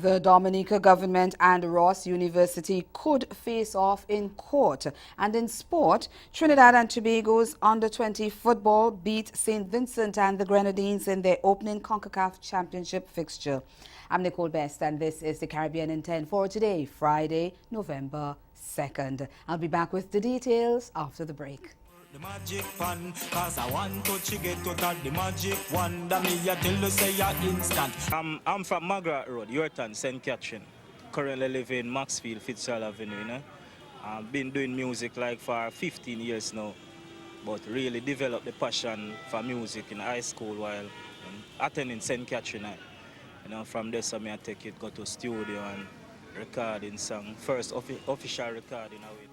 The Dominica government and Ross University could face off in court. And in sport, Trinidad and Tobago's under-20 football beat St. Vincent and the Grenadines in their opening CONCACAF Championship fixture. I'm Nicole Best, and this is the Caribbean in 10 for today, Friday, November 2nd. I'll be back with the details after the break. The magic fan, cause I want to get to that the magic one that me ya tell you say ya instant. I'm from Margaret Road, Yorton, St. Catherine. Currently live in Maxfield, Fitzgerald Avenue, you know. I've been doing music like for 15 years now, but really developed the passion for music in high school while attending St. Catherine. You know, from there so I take it, go to studio and recording song. First official recording of it.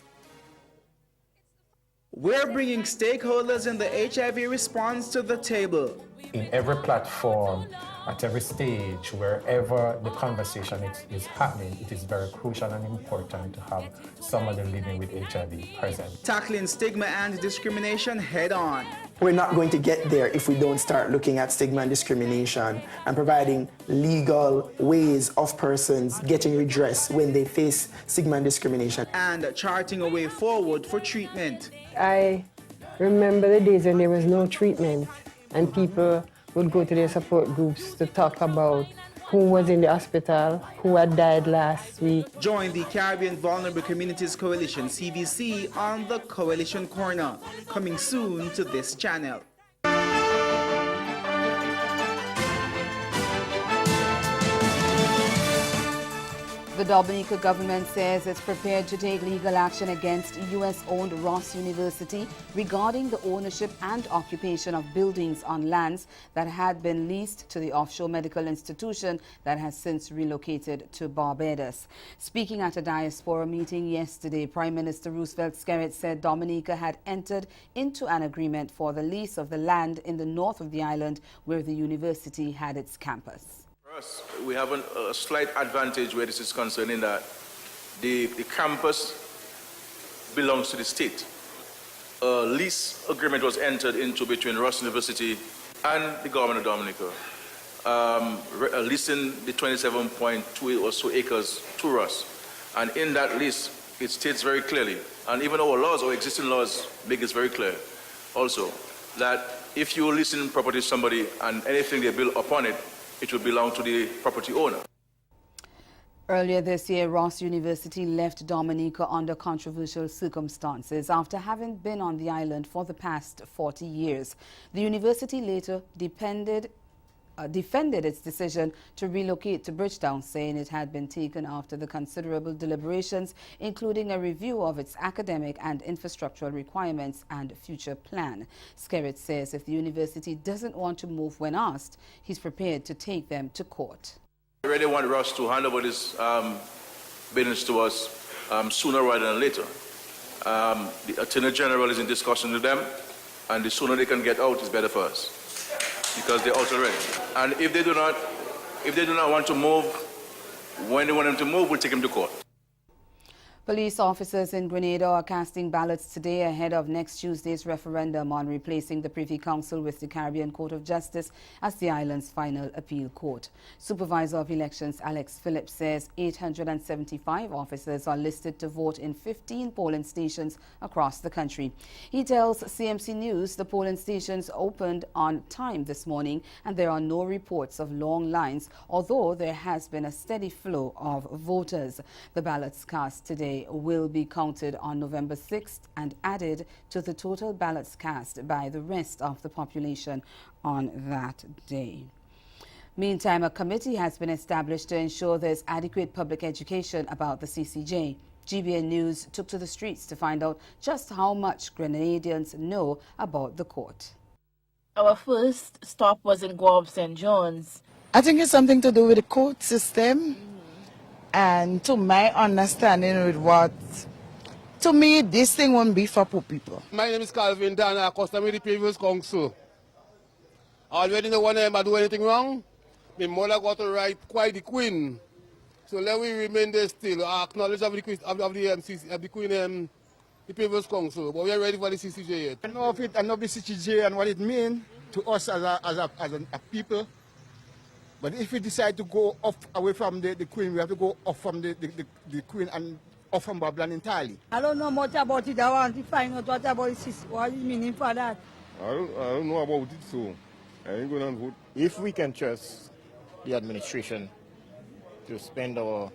We're bringing stakeholders in the HIV response to the table. In every platform, at every stage, wherever the conversation is happening, it is very crucial and important to have somebody living with HIV present. Tackling stigma and discrimination head on. We're not going to get there if we don't start looking at stigma and discrimination and providing legal ways of persons getting redress when they face stigma and discrimination. And charting a way forward for treatment. I remember the days when there was no treatment and people would go to their support groups to talk about who was in the hospital, who had died last week. Join the Caribbean Vulnerable Communities Coalition, CVC, on the Coalition Corner, coming soon to this channel. The Dominica government says it's prepared to take legal action against U.S.-owned Ross University regarding the ownership and occupation of buildings on lands that had been leased to the offshore medical institution that has since relocated to Barbados. Speaking at a diaspora meeting yesterday, Prime Minister Roosevelt Skerrit said Dominica had entered into an agreement for the lease of the land in the north of the island where the university had its campus. We have a slight advantage where this is concerned in that the campus belongs to the state. A lease agreement was entered into between Ross University and the government of Dominica, leasing the 27.2 or so acres to Ross. And in that lease, it states very clearly, and even our laws, our existing laws make this very clear also, that if you leasing property to somebody and anything they build upon it, it will belong to the property owner. Earlier this year, Ross University left Dominica under controversial circumstances after having been on the island for the past 40 years. The university later defended its decision to relocate to Bridgetown, saying it had been taken after the considerable deliberations, including a review of its academic and infrastructural requirements and future plan. Skerrit says if the university doesn't want to move when asked, he's prepared to take them to court. I really want Ross to hand over this business to us sooner rather than later. The Attorney General is in discussion with them, and the sooner they can get out is better for us, because they're out already. And if they do not want to move, when they want them to move, we'll take them to court. Police officers in Grenada are casting ballots today ahead of next Tuesday's referendum on replacing the Privy Council with the Caribbean Court of Justice as the island's final appeal court. Supervisor of Elections Alex Phillips says 875 officers are listed to vote in 15 polling stations across the country. He tells CMC News the polling stations opened on time this morning and there are no reports of long lines, although there has been a steady flow of voters. The ballots cast today will be counted on November 6th and added to the total ballots cast by the rest of the population on that day. Meantime, a committee has been established to ensure there's adequate public education about the CCJ. GBN News took to the streets to find out just how much Grenadians know about the court. Our first stop was in Guab St. John's. I think it's something to do with the court system. And to my understanding with what, to me, this thing won't be for poor people. My name is Calvin Dana, I custom with the previous council. I already know when I do anything wrong, my mother got to write quite the queen. So let we remain there still, acknowledge of the queen, the previous council, but we are ready for the CCJ yet. I know of it, I know the CCJ and what it means to us as a people. But if we decide to go off away from the Queen, we have to go off from the Queen and off from Babylon entirely. I don't know much about it. I want to find out what about it. What is the meaning for that? I don't know about it, so I ain't going to vote. If we can trust the administration to spend our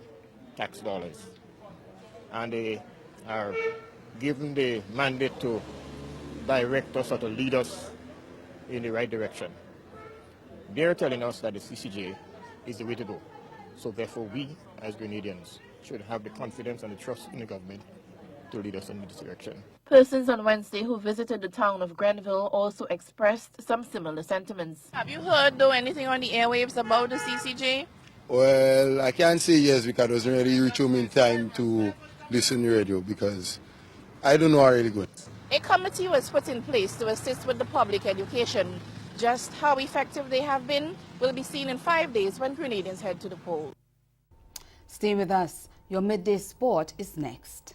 tax dollars and they are given the mandate to direct us or to lead us in the right direction, they're telling us that the CCJ is the way to go. So therefore we, as Grenadians, should have the confidence and the trust in the government to lead us in this direction. Persons on Wednesday who visited the town of Grenville also expressed some similar sentiments. Have you heard, though, anything on the airwaves about the CCJ? Well, I can't say yes because I wasn't really reach home in time to listen to the radio because I don't know how really good. A committee was put in place to assist with the public education. Just how effective they have been will be seen in 5 days when Grenadians head to the poll. Stay with us. Your midday sport is next.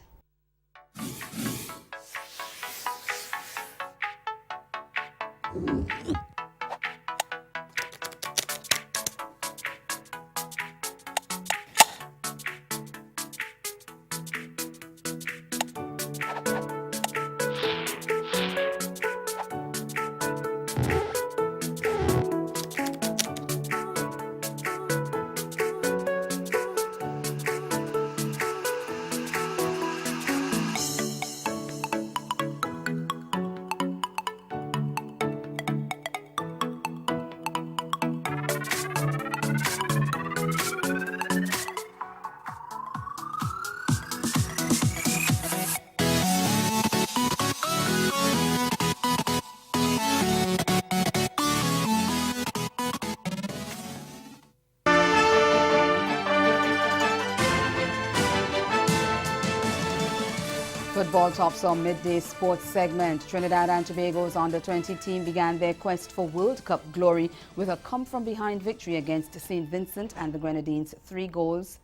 Football tops our midday sports segment. Trinidad and Tobago's under-20 team began their quest for World Cup glory with a come-from-behind victory against St. Vincent and the Grenadines 3-2.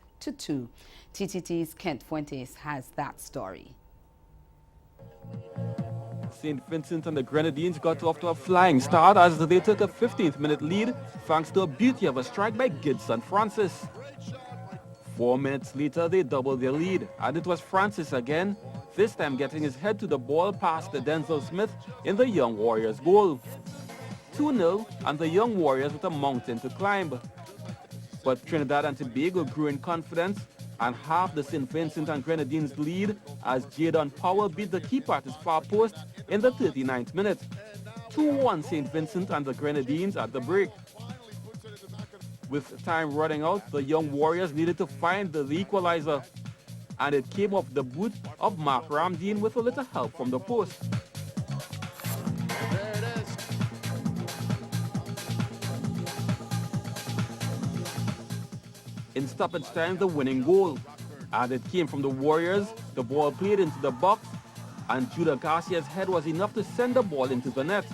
TTT's Kent Fuentes has that story. St. Vincent and the Grenadines got off to a flying start as they took a 15th-minute lead thanks to a beauty of a strike by Gibson Francis. 4 minutes later, they doubled their lead, and it was Francis again, this time getting his head to the ball past Denzel Smith in the Young Warriors goal. 2-0, and the Young Warriors with a mountain to climb. But Trinidad and Tobago grew in confidence and halved the St. Vincent and Grenadines lead as Jadon Powell beat the keeper at his far post in the 39th minute. 2-1 St. Vincent and the Grenadines at the break. With time running out, the Young Warriors needed to find the equalizer, and it came off the boot of Mark Ramdeen with a little help from the post. In stoppage time, the winning goal, and it came from the Warriors. The ball played into the box, and Judah Garcia's head was enough to send the ball into the net.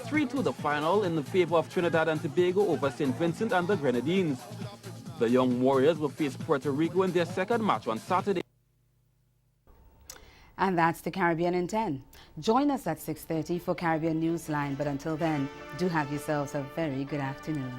3-2 the final in the favor of Trinidad and Tobago over St. Vincent and the Grenadines. The Young Warriors will face Puerto Rico in their second match on Saturday. And that's the Caribbean in 10. Join us at 6:30 for Caribbean Newsline, but until then, do have yourselves a very good afternoon.